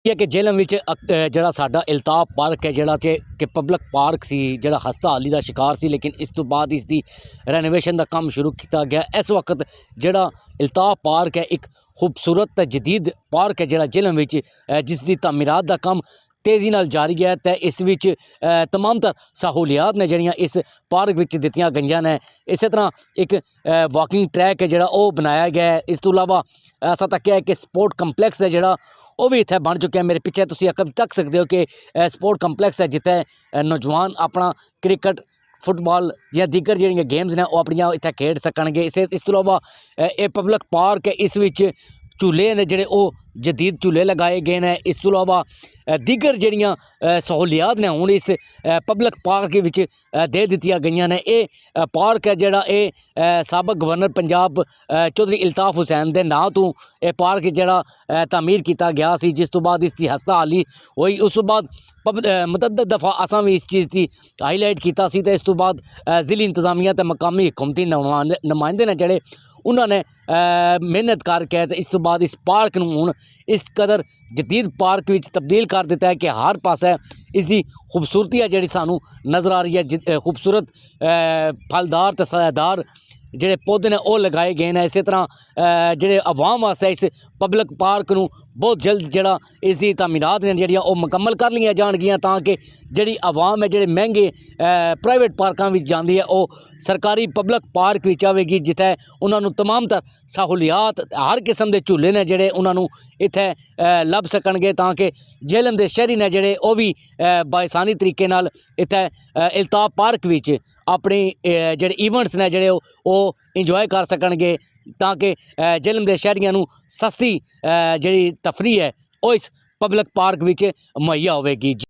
है कि जेलम विच ਜਿਹੜਾ ਸਾਡਾ ਇਲਤਾਫ ਪਾਰਕ ਹੈ ਜਿਹੜਾ ਕਿ ਪਬਲਿਕ ਪਾਰਕ ਸੀ ਜਿਹੜਾ ਹਸਤਾਹਾਲੀ ਦਾ ਸ਼ਿਕਾਰ ਸੀ, लेकिन इस तो बाद इसकी ਰੈਨੋਵੇਸ਼ਨ ਦਾ ਕੰਮ शुरू किया गया। इस वक्त ਜਿਹੜਾ ਇਲਤਾਫ पार्क है एक खूबसूरत ते जदीद पार्क है ਜਿਹੜਾ जेलम विच जिसकी तामीरात का काम तेज़ी नाल जारी है। तो इस विच तमाम तर सहूलियात ने जड़ियाँ इस पार्क विच दित्तियां गईयां ने। इस तरह एक वॉकिंग ट्रैक है जोड़ा वो बनाया गया है। इस तो इलावा ऐसा तक है कि स्पोर्ट कंपलैक्स है जोड़ा वो भी इत्थे बन चुके हैं। मेरे पिछे तुसीं अकब तक सकते हो कि स्पोर्ट कंपलैक्स है जिथे नौजवान अपना क्रिकेट फुटबॉल या दीगर जिहड़ियां गेम्स ने वो अपनियां इत्थे खेड सकणगे। इस तो इलावा ये पब्लिक पार्क है, इस विच झूले ने जिहड़े वो जदीद झूले लगाए गए हैं। इस तो इलावा दीगर जिहड़ियां सहूलियात ने हुण इस पब्लिक पार्क विच दे दित्तियां गईयां ने। ये पार्क है जिहड़ा ये साबक गवर्नर पंजाब चौधरी इल्ताफ हुसैन के नाँ तो यह पार्क जिहड़ा तामीर किया गया सी, जिस तो बाद इसकी हस्ताहाली हुई। उस तो बाद मुतअद्दद दफ़ा असां भी इस चीज़ की हाईलाइट किया सी। तो इस तो बाद ज़िली इंतजामिया ते मकामी हुकूमती नुमाइंदे ने जिहड़े उन्होंने मेहनत करके इस तो बाद इस पार्क नूं हुण इस कदर जदीद पार्क विच तब्दील कर दिता है कि हर पासे इसकी खूबसूरती है जिहड़ी सानू नज़र आ रही है। खूबसूरत फलदार ते सायादार जिहड़े पौधे ने वो लगाए गए हैं। इस तरह जिहड़े आवाम वास्ते इस पब्लिक पार्क नूं बहुत जल्द जिहड़ा इसकी तामीरात ने जिहड़ियां वो मुकम्मल कर लिया जाणगियां ताकि जिहड़ी आवाम है जिहड़े महंगे प्राइवेट पार्कां विच जांदी है वो सरकारी पब्लिक पार्क विच आवेगी जिथे उन्हां नूं तमाम तर सहूलियात हर किस्म के झूले ने जिहड़े उन्हां नूं इत्थे लभ सकणगे ताकि जेलम दे शहरी ने जिहड़े वो भी बासानी तरीके नाल इत्थे इल्ताफ पार्क विच अपने जिहड़े इवेंट्स ने जिहड़े वो इंजॉय कर सकणगे ताकि जेलम दे शहरियां नूं सस्ती जिहड़ी तफरी है वो इस पब्लिक पार्क विच मुहैया होवेगी।